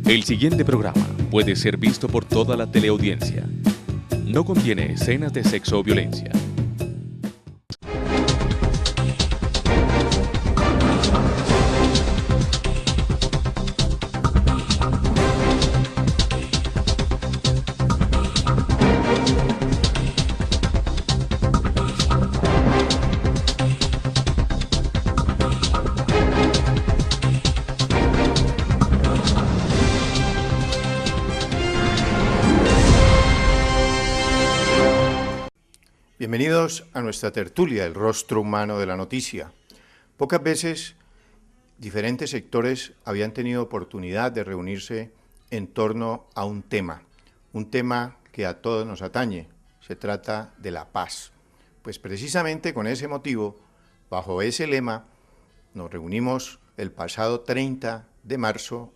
El siguiente programa puede ser visto por toda la teleaudiencia. No contiene escenas de sexo o violencia. Bienvenidos a nuestra tertulia, el rostro humano de la noticia. Pocas veces diferentes sectores habían tenido oportunidad de reunirse en torno a un tema que a todos nos atañe. Se trata de la paz. Pues precisamente con ese motivo, bajo ese lema, nos reunimos el pasado 30 de marzo,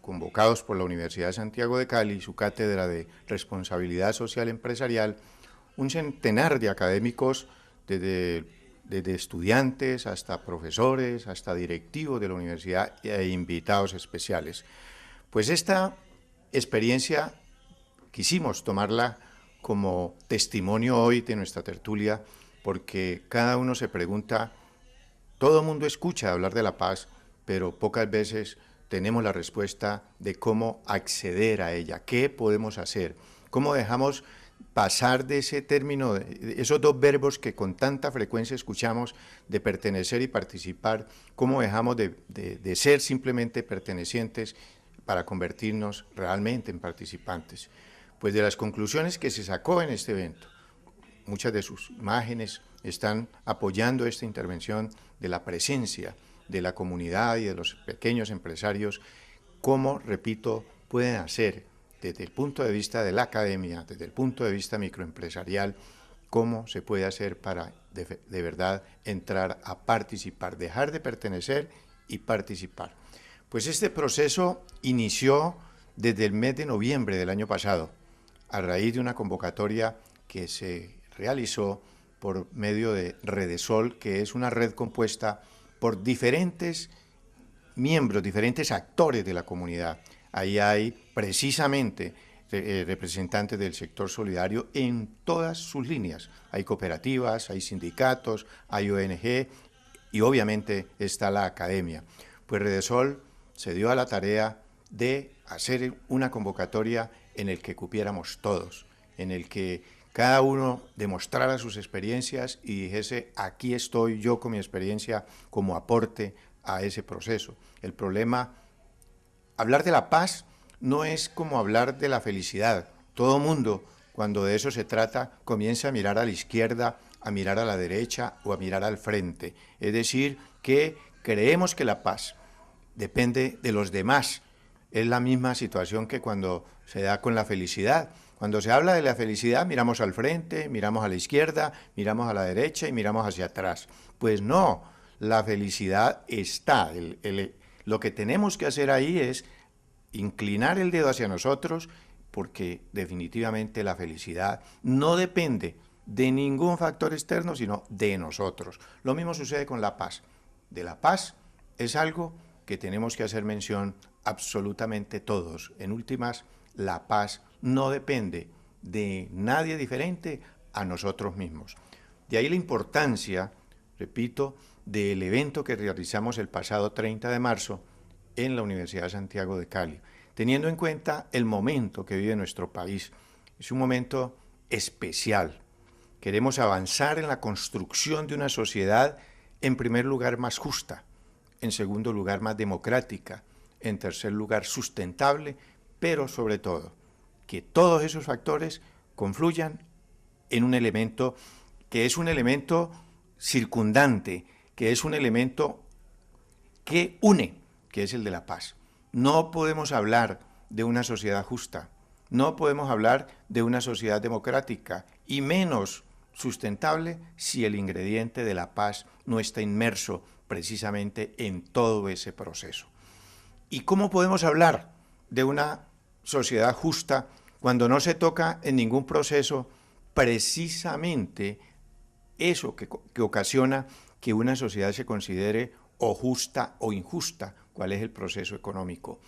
convocados por la Universidad de Santiago de Cali, su cátedra de Responsabilidad Social Empresarial, un centenar de académicos, desde estudiantes hasta profesores, hasta directivos de la universidad e invitados especiales. Pues esta experiencia quisimos tomarla como testimonio hoy de nuestra tertulia, porque cada uno se pregunta, todo el mundo escucha hablar de la paz, pero pocas veces tenemos la respuesta de cómo acceder a ella, qué podemos hacer, cómo dejamos pasar de ese término, de esos dos verbos que con tanta frecuencia escuchamos, de pertenecer y participar, cómo dejamos de ser simplemente pertenecientes para convertirnos realmente en participantes. Pues de las conclusiones que se sacó en este evento, muchas de sus imágenes están apoyando esta intervención de la presencia de la comunidad y de los pequeños empresarios, cómo, repito, pueden hacer desde el punto de vista de la academia, desde el punto de vista microempresarial, cómo se puede hacer para de verdad entrar a participar, dejar de pertenecer y participar. Pues este proceso inició desde el mes de noviembre del año pasado, a raíz de una convocatoria que se realizó por medio de Redesol, que es una red compuesta por diferentes miembros, diferentes actores de la comunidad. Ahí hay precisamente representantes del sector solidario en todas sus líneas. Hay cooperativas, hay sindicatos, hay ONG y obviamente está la academia. Pues Redesol se dio a la tarea de hacer una convocatoria en el que cupiéramos todos, en el que cada uno demostrara sus experiencias y dijese, aquí estoy yo con mi experiencia como aporte a ese proceso. El problema, hablar de la paz no es como hablar de la felicidad. Todo mundo, cuando de eso se trata, comienza a mirar a la izquierda, a mirar a la derecha o a mirar al frente. Es decir, que creemos que la paz depende de los demás. Es la misma situación que cuando se da con la felicidad. Cuando se habla de la felicidad, miramos al frente, miramos a la izquierda, miramos a la derecha y miramos hacia atrás. Pues no, la felicidad está. Lo que tenemos que hacer ahí es inclinar el dedo hacia nosotros, porque definitivamente la felicidad no depende de ningún factor externo, sino de nosotros. Lo mismo sucede con la paz. De la paz es algo que tenemos que hacer mención absolutamente todos. En últimas, la paz no depende de nadie diferente a nosotros mismos. De ahí la importancia, repito, del evento que realizamos el pasado 30 de marzo en la Universidad de Santiago de Cali, teniendo en cuenta el momento que vive nuestro país. Es un momento especial. Queremos avanzar en la construcción de una sociedad, en primer lugar, más justa, en segundo lugar, más democrática, en tercer lugar, sustentable, pero sobre todo, que todos esos factores confluyan en un elemento que es un elemento circundante, que es un elemento que une, que es el de la paz. No podemos hablar de una sociedad justa, no podemos hablar de una sociedad democrática y menos sustentable si el ingrediente de la paz no está inmerso precisamente en todo ese proceso. ¿Y cómo podemos hablar de una sociedad justa cuando no se toca en ningún proceso precisamente eso que ocasiona que una sociedad se considere o justa o injusta? ¿Cuál es el proceso económico?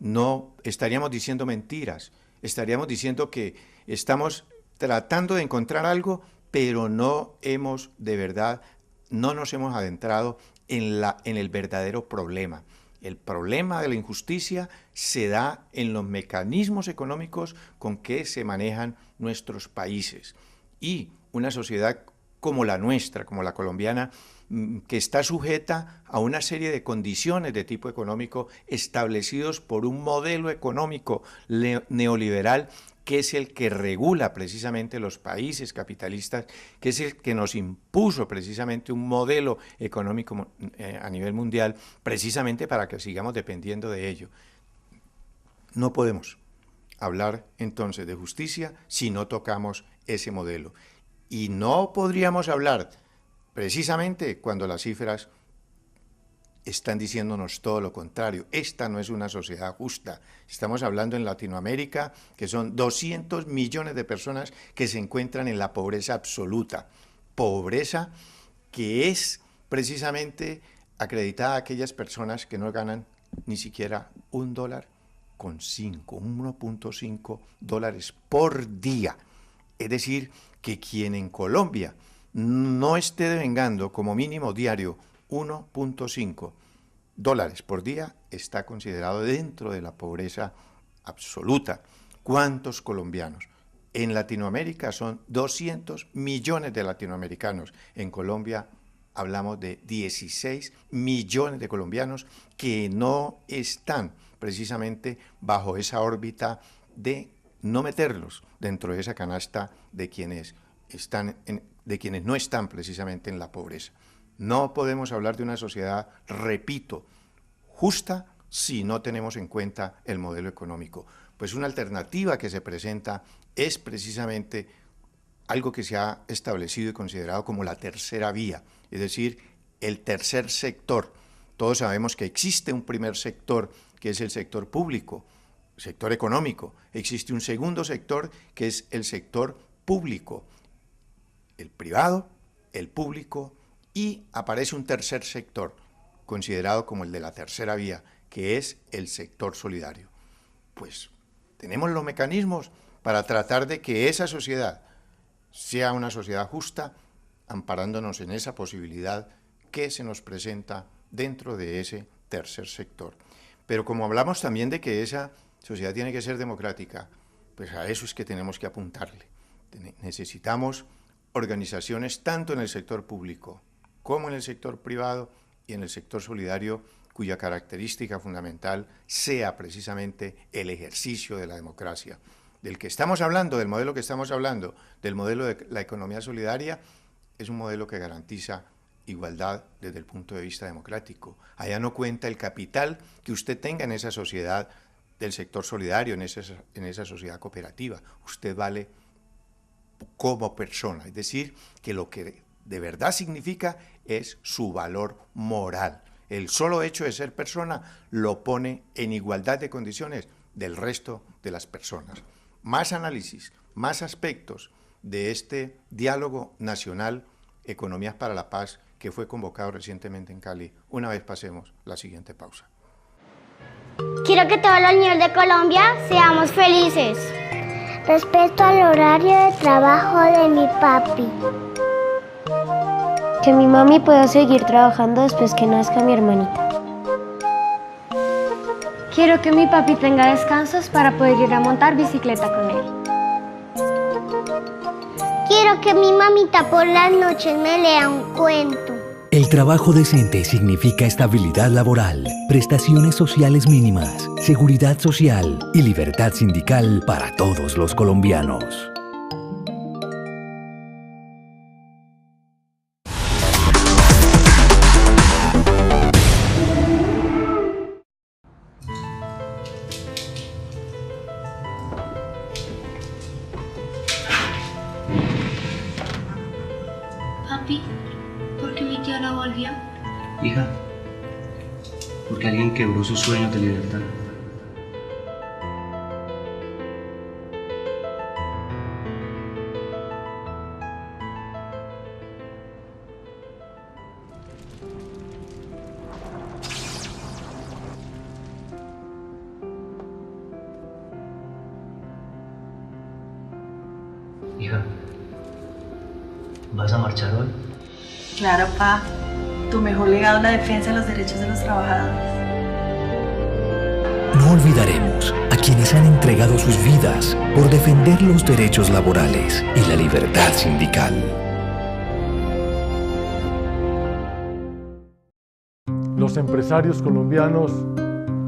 no estaríamos diciendo mentiras, estaríamos diciendo que estamos tratando de encontrar algo, pero no hemos de verdad, no nos hemos adentrado en el verdadero problema. El problema de la injusticia se da en los mecanismos económicos con que se manejan nuestros países. Y una sociedad como la nuestra, como la colombiana, que está sujeta a una serie de condiciones de tipo económico establecidos por un modelo económico neoliberal que es el que regula precisamente los países capitalistas, que es el que nos impuso precisamente un modelo económico a nivel mundial, precisamente para que sigamos dependiendo de ello. No podemos hablar entonces de justicia si no tocamos ese modelo. Y no podríamos hablar precisamente cuando las cifras están diciéndonos todo lo contrario. Esta no es una sociedad justa. Estamos hablando en Latinoamérica que son 200 millones de personas que se encuentran en la pobreza absoluta. Pobreza que es precisamente acreditada a aquellas personas que no ganan ni siquiera $1.5 por día. Es decir, que quien en Colombia no esté devengando como mínimo diario $1.5 por día está considerado dentro de la pobreza absoluta. ¿Cuántos colombianos? En Latinoamérica son 200 millones de latinoamericanos. En Colombia hablamos de 16 millones de colombianos que no están precisamente bajo esa órbita de no meterlos dentro de esa canasta de quienes no están precisamente en la pobreza. No podemos hablar de una sociedad, repito, justa si no tenemos en cuenta el modelo económico. Pues una alternativa que se presenta es precisamente algo que se ha establecido y considerado como la tercera vía, es decir, el tercer sector. Todos sabemos que existe un primer sector, que es el sector público, sector económico. Existe un segundo sector, que es el sector público, el privado, el público, y aparece un tercer sector, considerado como el de la tercera vía, que es el sector solidario. Pues tenemos los mecanismos para tratar de que esa sociedad sea una sociedad justa, amparándonos en esa posibilidad que se nos presenta dentro de ese tercer sector. Pero como hablamos también de que esa sociedad tiene que ser democrática, pues a eso es que tenemos que apuntarle. Necesitamos organizaciones tanto en el sector público como en el sector privado y en el sector solidario, cuya característica fundamental sea precisamente el ejercicio de la democracia. Del que estamos hablando, del modelo que estamos hablando, del modelo de la economía solidaria, es un modelo que garantiza igualdad desde el punto de vista democrático. Allá no cuenta el capital que usted tenga en esa sociedad del sector solidario, en esa sociedad cooperativa. Usted vale como persona, es decir, que lo que de verdad significa es su valor moral. El solo hecho de ser persona lo pone en igualdad de condiciones del resto de las personas. Más análisis, más aspectos de este diálogo nacional Economías para la Paz que fue convocado recientemente en Cali, una vez pasemos la siguiente pausa. Quiero que todos los niños de Colombia seamos felices. Respeto al horario de trabajo de mi papi. Que mi mami pueda seguir trabajando después que nazca mi hermanita. Quiero que mi papi tenga descansos para poder ir a montar bicicleta con él. Quiero que mi mamita por las noches me lea un cuento. El trabajo decente significa estabilidad laboral, prestaciones sociales mínimas, seguridad social y libertad sindical para todos los colombianos. Papi, ¿por qué mi tía no volvió? Hija, porque alguien quebró sus sueños de libertad. Mónica, ¿vas a marchar hoy? Claro, pa. Tu mejor legado es la defensa de los derechos de los trabajadores. No olvidaremos a quienes han entregado sus vidas por defender los derechos laborales y la libertad sindical. Los empresarios colombianos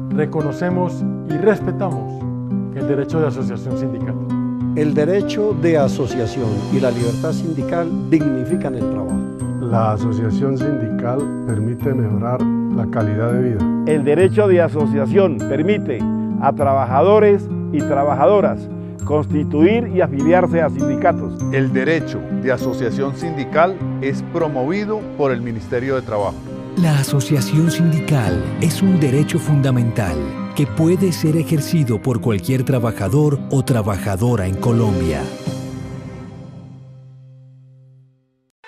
reconocemos y respetamos el derecho de asociación sindical. El derecho de asociación y la libertad sindical dignifican el trabajo. La asociación sindical permite mejorar la calidad de vida. El derecho de asociación permite a trabajadores y trabajadoras constituir y afiliarse a sindicatos. El derecho de asociación sindical es promovido por el Ministerio de Trabajo. La asociación sindical es un derecho fundamental que puede ser ejercido por cualquier trabajador o trabajadora en Colombia.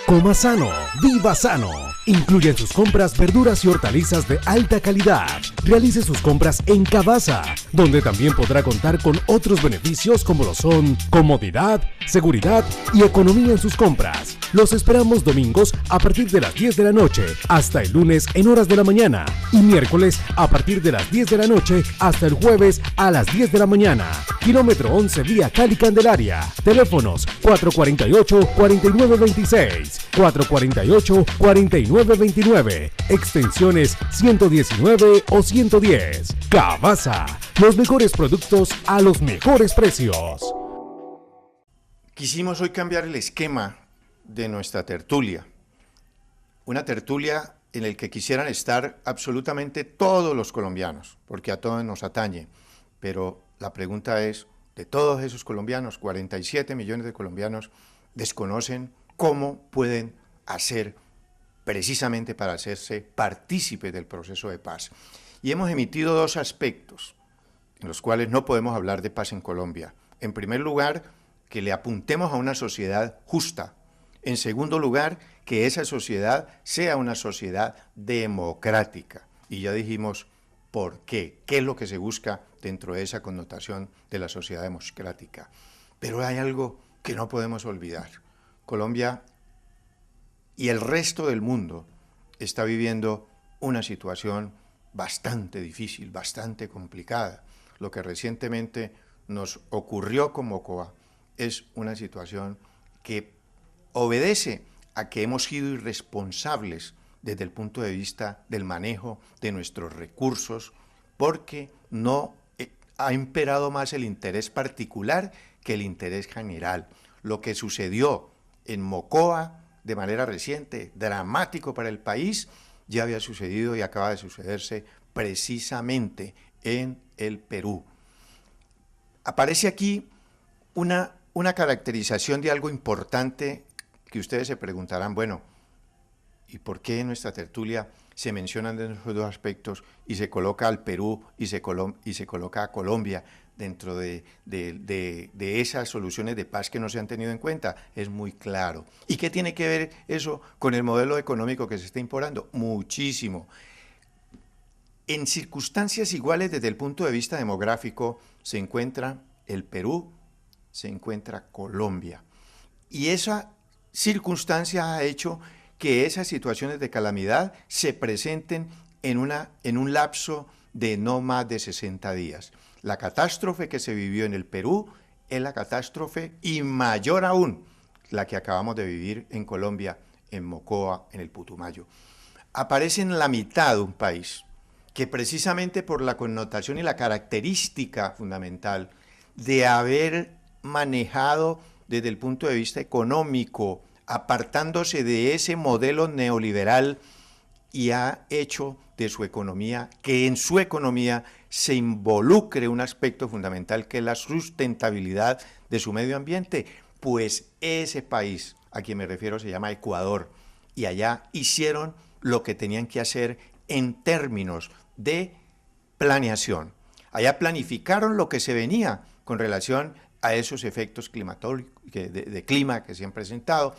Coma sano, viva sano. Incluye en sus compras verduras y hortalizas de alta calidad. Realice sus compras en Cavasa, donde también podrá contar con otros beneficios como lo son comodidad, seguridad y economía en sus compras. Los esperamos domingos a partir de las 10 de la noche hasta el lunes en horas de la mañana y miércoles a partir de las 10 de la noche hasta el jueves a las 10 de la mañana. Kilómetro 11 vía Cali Candelaria. Teléfonos 448-4926, 448-4929, extensiones 119 o 110. Cavasa, los mejores productos a los mejores precios. Quisimos hoy cambiar el esquema de nuestra tertulia. Una tertulia en la que quisieran estar absolutamente todos los colombianos, porque a todos nos atañe. Pero la pregunta es, de todos esos colombianos, 47 millones de colombianos desconocen cómo pueden hacer precisamente para hacerse partícipes del proceso de paz. Y hemos emitido dos aspectos en los cuales no podemos hablar de paz en Colombia. En primer lugar, que le apuntemos a una sociedad justa. En segundo lugar, que esa sociedad sea una sociedad democrática. Y ya dijimos por qué, qué es lo que se busca dentro de esa connotación de la sociedad democrática. Pero hay algo que no podemos olvidar. Colombia y el resto del mundo está viviendo una situación bastante difícil, bastante complicada. Lo que recientemente nos ocurrió con Mocoa es una situación que obedece a que hemos sido irresponsables desde el punto de vista del manejo de nuestros recursos, porque no ha imperado más el interés particular que el interés general. Lo que sucedió en Mocoa de manera reciente, dramático para el país, ya había sucedido y acaba de sucederse precisamente en el Perú. Aparece aquí una caracterización de algo importante que ustedes se preguntarán, bueno, ¿y por qué en nuestra tertulia se mencionan esos dos aspectos y se coloca al Perú y se coloca a Colombia dentro de esas soluciones de paz que no se han tenido en cuenta? Es muy claro. ¿Y qué tiene que ver eso con el modelo económico que se está implorando? Muchísimo. En circunstancias iguales desde el punto de vista demográfico se encuentra el Perú, se encuentra Colombia. Y esa circunstancia ha hecho que esas situaciones de calamidad se presenten en un lapso de no más de 60 días. La catástrofe que se vivió en el Perú es la catástrofe y mayor aún la que acabamos de vivir en Colombia, en Mocoa, en el Putumayo. Aparece en la mitad de un país que precisamente por la connotación y la característica fundamental de haber manejado desde el punto de vista económico, apartándose de ese modelo neoliberal, y ha hecho de su economía, que en su economía se involucre un aspecto fundamental que es la sustentabilidad de su medio ambiente, pues ese país a quien me refiero se llama Ecuador, y allá hicieron lo que tenían que hacer en términos de planeación. Allá planificaron lo que se venía con relación a esos efectos de clima que se han presentado,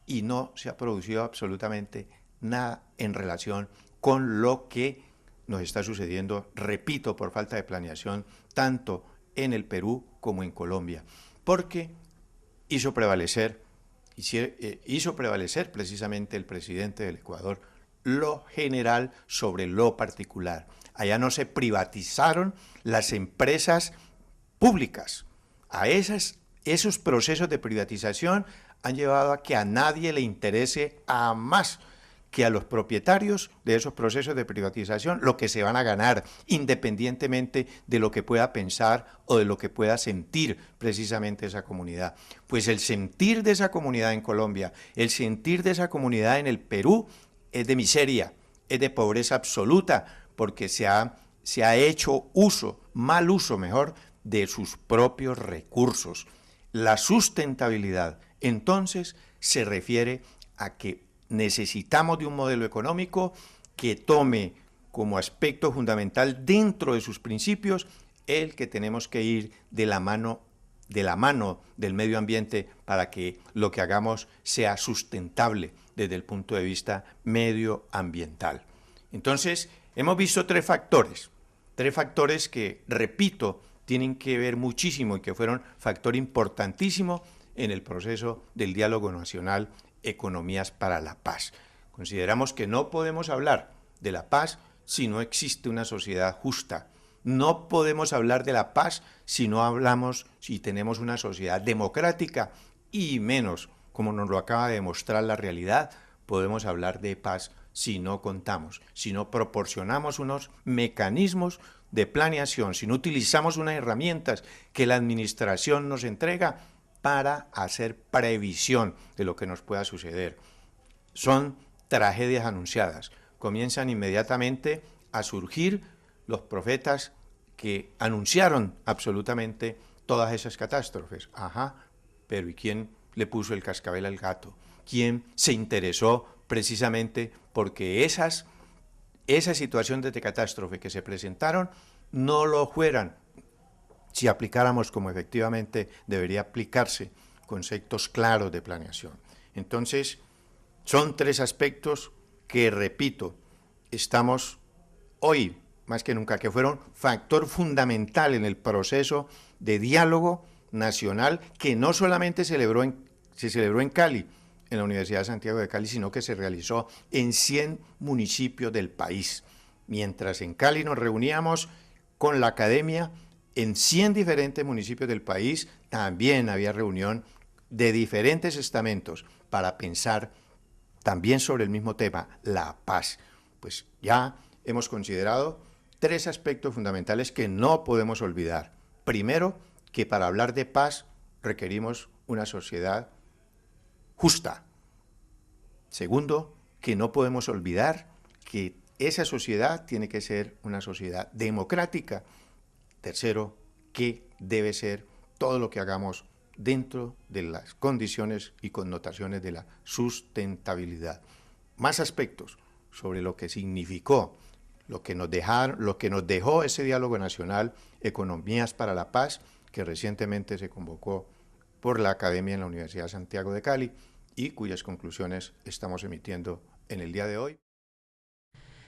y no se ha producido absolutamente nada en relación con lo que nos está sucediendo, repito, por falta de planeación, tanto en el Perú como en Colombia. Porque hizo prevalecer precisamente el presidente del Ecuador lo general sobre lo particular. Allá no se privatizaron las empresas públicas. A esos procesos de privatización han llevado a que a nadie le interese a más que a los propietarios de esos procesos de privatización lo que se van a ganar, independientemente de lo que pueda pensar o de lo que pueda sentir precisamente esa comunidad. Pues el sentir de esa comunidad en Colombia, el sentir de esa comunidad en el Perú es de miseria, es de pobreza absoluta, porque se ha hecho mal uso mejor, de sus propios recursos. La sustentabilidad, entonces, se refiere a que necesitamos de un modelo económico que tome como aspecto fundamental dentro de sus principios el que tenemos que ir de la mano del medio ambiente para que lo que hagamos sea sustentable desde el punto de vista medioambiental. Entonces, hemos visto tres factores que, repito, tienen que ver muchísimo y que fueron factor importantísimo en el proceso del diálogo nacional Economías para la Paz. Consideramos que no podemos hablar de la paz si no existe una sociedad justa. No podemos hablar de la paz si tenemos una sociedad democrática, y menos, como nos lo acaba de demostrar la realidad, podemos hablar de paz si no contamos, si no proporcionamos unos mecanismos de planeación, si no utilizamos unas herramientas que la administración nos entrega para hacer previsión de lo que nos pueda suceder. Son tragedias anunciadas. Comienzan inmediatamente a surgir los profetas que anunciaron absolutamente todas esas catástrofes. Ajá, pero ¿y quién le puso el cascabel al gato? ¿Quién se interesó precisamente porque esa situación de catástrofe que se presentaron no lo fueran si aplicáramos como efectivamente debería aplicarse conceptos claros de planeación? Entonces, son tres aspectos que, repito, estamos hoy, más que nunca, que fueron factor fundamental en el proceso de diálogo nacional que no solamente se celebró en Cali, en la Universidad de Santiago de Cali, sino que se realizó en 100 municipios del país. Mientras en Cali nos reuníamos con la academia, en 100 diferentes municipios del país también había reunión de diferentes estamentos para pensar también sobre el mismo tema, la paz. Pues ya hemos considerado tres aspectos fundamentales que no podemos olvidar. Primero, que para hablar de paz requerimos una sociedad justa. Segundo, que no podemos olvidar que esa sociedad tiene que ser una sociedad democrática. Tercero, que debe ser todo lo que hagamos dentro de las condiciones y connotaciones de la sustentabilidad. Más aspectos sobre lo que significó, lo que nos dejó ese diálogo nacional Economías para la Paz, que recientemente se convocó por la Academia en la Universidad de Santiago de Cali y cuyas conclusiones estamos emitiendo en el día de hoy.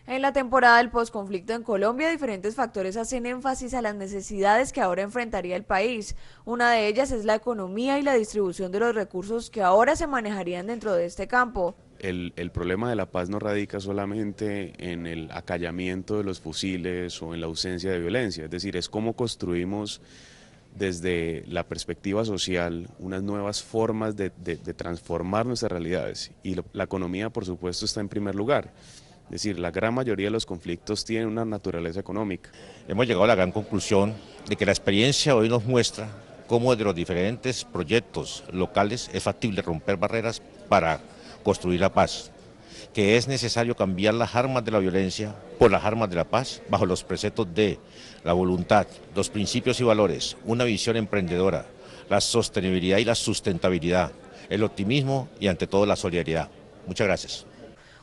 En la temporada del posconflicto en Colombia, diferentes factores hacen énfasis a las necesidades que ahora enfrentaría el país. Una de ellas es la economía y la distribución de los recursos que ahora se manejarían dentro de este campo. El problema de la paz no radica solamente en el acallamiento de los fusiles o en la ausencia de violencia, es decir, es cómo construimos desde la perspectiva social unas nuevas formas de transformar nuestras realidades, y la economía, por supuesto, está en primer lugar. Es decir, la gran mayoría de los conflictos tienen una naturaleza económica. Hemos llegado a la gran conclusión de que la experiencia hoy nos muestra cómo desde los diferentes proyectos locales es factible romper barreras para construir la paz, que es necesario cambiar las armas de la violencia por las armas de la paz bajo los preceptos de la voluntad, los principios y valores, una visión emprendedora, la sostenibilidad y la sustentabilidad, el optimismo y ante todo la solidaridad. Muchas gracias.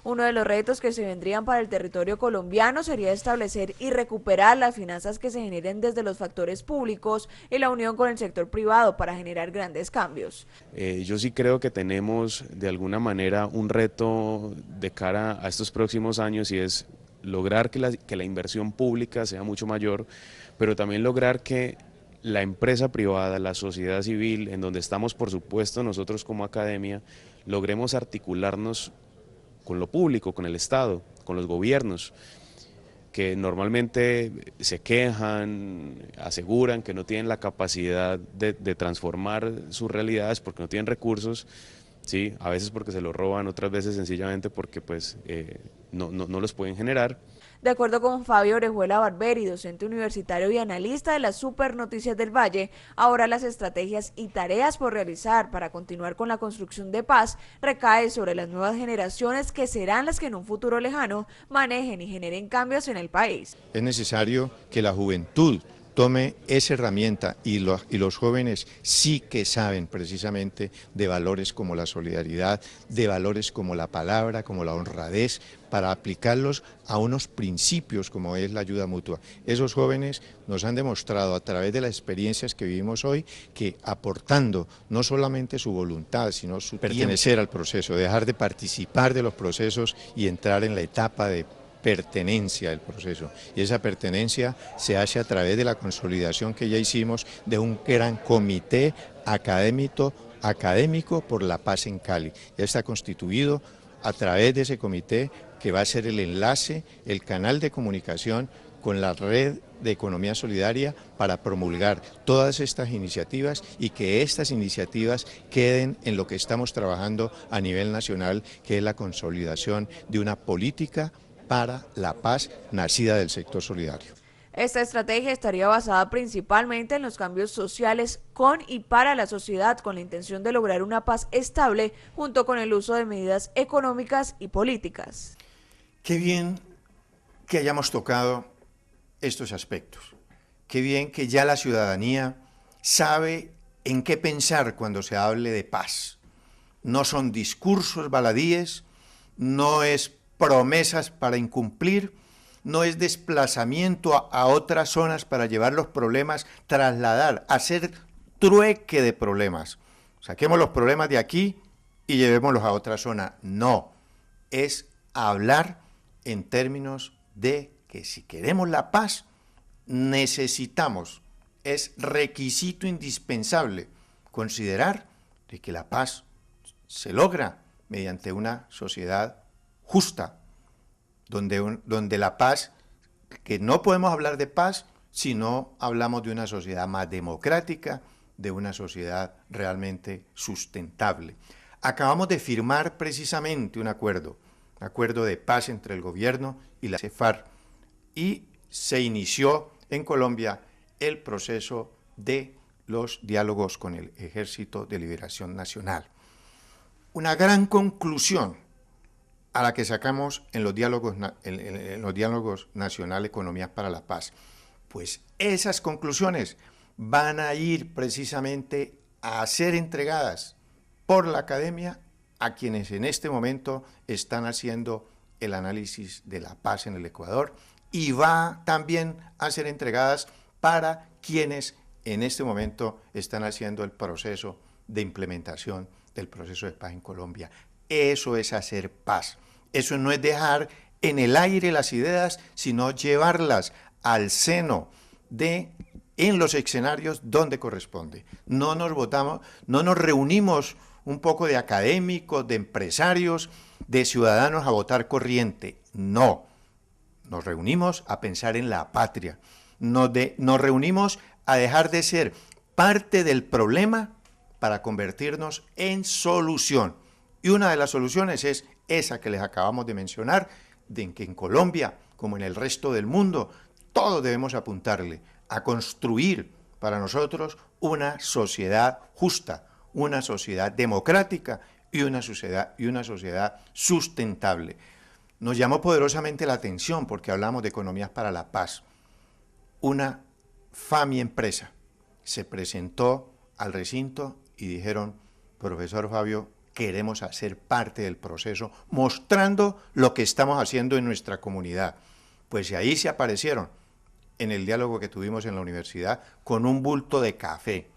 Uno de los retos que se vendrían para el territorio colombiano sería establecer y recuperar las finanzas que se generen desde los factores públicos y la unión con el sector privado para generar grandes cambios. Yo sí creo que tenemos de alguna manera un reto de cara a estos próximos años, y es lograr que la inversión pública sea mucho mayor, pero también lograr que la empresa privada, la sociedad civil, en donde estamos por supuesto nosotros como academia, logremos articularnos con lo público, con el Estado, con los gobiernos, que normalmente se quejan, aseguran que no tienen la capacidad de transformar sus realidades porque no tienen recursos, ¿sí? A veces porque se los roban, otras veces sencillamente porque pues, no los pueden generar. De acuerdo con Fabio Orejuela Barberi, docente universitario y analista de las Super Noticias del Valle, ahora las estrategias y tareas por realizar para continuar con la construcción de paz recae sobre las nuevas generaciones que serán las que en un futuro lejano manejen y generen cambios en el país. Es necesario que la juventud tome esa herramienta y los jóvenes sí que saben precisamente de valores como la solidaridad, de valores como la palabra, como la honradez, para aplicarlos a unos principios como es la ayuda mutua. Esos jóvenes nos han demostrado a través de las experiencias que vivimos hoy que aportando no solamente su voluntad, sino su pertenecer al proceso, dejar de participar de los procesos y entrar en la etapa de pertenencia del proceso, y esa pertenencia se hace a través de la consolidación que ya hicimos de un gran comité académico por la paz en Cali. Ya está constituido a través de ese comité que va a ser el enlace, el canal de comunicación con la red de economía solidaria para promulgar todas estas iniciativas y que estas iniciativas queden en lo que estamos trabajando a nivel nacional, que es la consolidación de una política para la paz nacida del sector solidario. Esta estrategia estaría basada principalmente en los cambios sociales con y para la sociedad, con la intención de lograr una paz estable junto con el uso de medidas económicas y políticas. Qué bien que hayamos tocado estos aspectos. Qué bien que ya la ciudadanía sabe en qué pensar cuando se hable de paz. No son discursos baladíes, no es promesas para incumplir, no es desplazamiento a otras zonas para llevar los problemas, trasladar, hacer trueque de problemas. Saquemos los problemas de aquí y llevémoslos a otra zona. No, es hablar en términos de que si queremos la paz, necesitamos, es requisito indispensable, considerar de que la paz se logra mediante una sociedad justa, donde la paz, que no podemos hablar de paz si no hablamos de una sociedad más democrática, de una sociedad realmente sustentable. Acabamos de firmar precisamente un acuerdo de paz entre el gobierno y la FARC, y se inició en Colombia el proceso de los diálogos con el Ejército de Liberación Nacional. Una gran conclusión a la que sacamos en los diálogos nacional Economías para la Paz. Pues esas conclusiones van a ir precisamente a ser entregadas por la academia a quienes en este momento están haciendo el análisis de la paz en el Ecuador, y va también a ser entregadas para quienes en este momento están haciendo el proceso de implementación del proceso de paz en Colombia. Eso es hacer paz. Eso no es dejar en el aire las ideas, sino llevarlas al seno en los escenarios donde corresponde. No nos reunimos un poco de académicos, de empresarios, de ciudadanos a votar corriente. No. Nos reunimos a pensar en la patria. Nos reunimos a dejar de ser parte del problema para convertirnos en solución. Y una de las soluciones es esa que les acabamos de mencionar, de que en Colombia, como en el resto del mundo, todos debemos apuntarle a construir para nosotros una sociedad justa, una sociedad democrática y una sociedad sustentable. Nos llamó poderosamente la atención porque hablamos de economías para la paz. Una FAMI empresa se presentó al recinto y dijeron, profesor Fabio, queremos hacer parte del proceso, mostrando lo que estamos haciendo en nuestra comunidad. Pues ahí se aparecieron en el diálogo que tuvimos en la universidad con un bulto de café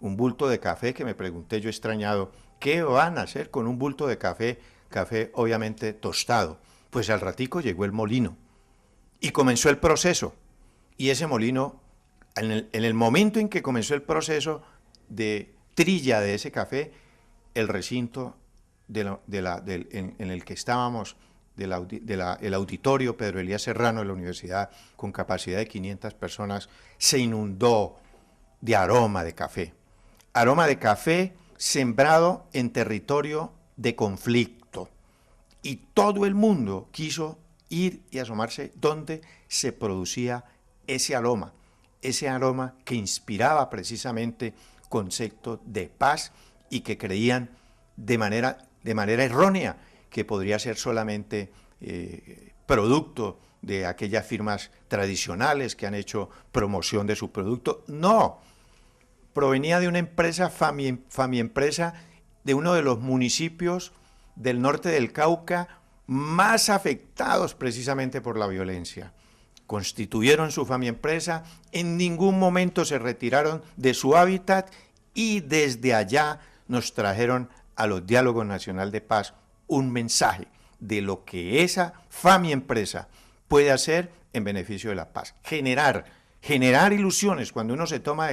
que me pregunté yo extrañado, ¿qué van a hacer con un bulto de café? Café obviamente tostado. Pues al ratico llegó el molino y comenzó el proceso, y ese molino En el momento en que comenzó el proceso de trilla de ese café, el recinto en el que estábamos, el auditorio Pedro Elías Serrano de la universidad, con capacidad de 500 personas, se inundó de aroma de café. Aroma de café sembrado en territorio de conflicto. Y todo el mundo quiso ir y asomarse donde se producía ese aroma que inspiraba precisamente conceptos de paz y que creían de manera errónea que podría ser solamente producto de aquellas firmas tradicionales que han hecho promoción de su producto. No, provenía de una empresa, Famiempresa, de uno de los municipios del norte del Cauca más afectados precisamente por la violencia. Constituyeron su Famiempresa, en ningún momento se retiraron de su hábitat y desde allá nos trajeron a los Diálogos Nacional de Paz un mensaje de lo que esa Famiempresa puede hacer en beneficio de la paz. Generar ilusiones. Cuando uno se toma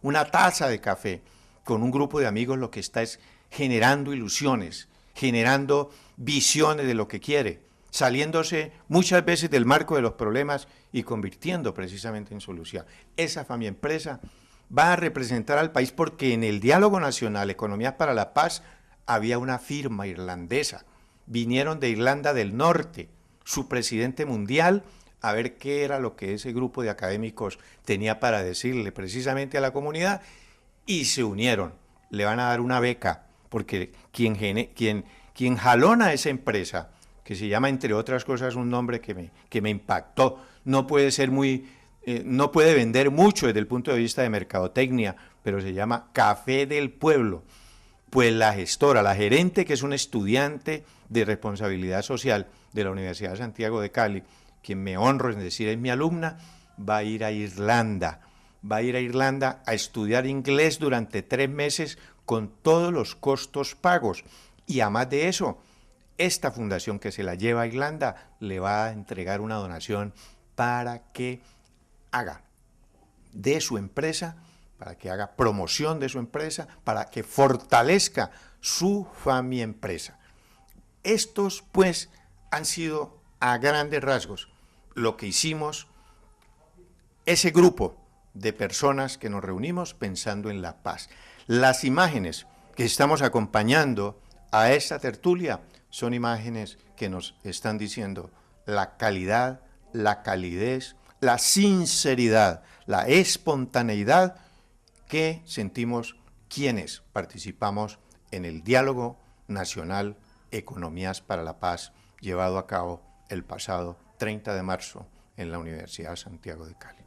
una taza de café con un grupo de amigos, lo que está es generando ilusiones, generando visiones de lo que quiere, saliéndose muchas veces del marco de los problemas y convirtiendo precisamente en solución. Esa Famiempresa va a representar al país porque en el Diálogo Nacional Economía para la Paz había una firma irlandesa. Vinieron de Irlanda del Norte, su presidente mundial, a ver qué era lo que ese grupo de académicos tenía para decirle precisamente a la comunidad, y se unieron. Le van a dar una beca, porque quien jalona esa empresa, que se llama, entre otras cosas, un nombre que me impactó, no puede vender mucho desde el punto de vista de mercadotecnia, pero se llama Café del Pueblo. Pues la gestora, la gerente, que es un estudiante de responsabilidad social de la Universidad de Santiago de Cali, quien me honro en decir es mi alumna, va a ir a Irlanda. Va a ir a Irlanda a estudiar inglés durante 3 meses con todos los costos pagos. Y además de eso, esta fundación que se la lleva a Irlanda le va a entregar una donación para que haga de su empresa, para que haga promoción de su empresa, para que fortalezca su Famiempresa. Estos, pues, han sido a grandes rasgos lo que hicimos ese grupo de personas que nos reunimos pensando en la paz. Las imágenes que estamos acompañando a esta tertulia son imágenes que nos están diciendo la calidad, la calidez, la sinceridad, la espontaneidad que sentimos quienes participamos en el Diálogo Nacional Economías para la Paz, llevado a cabo el pasado 30 de marzo en la Universidad de Santiago de Cali.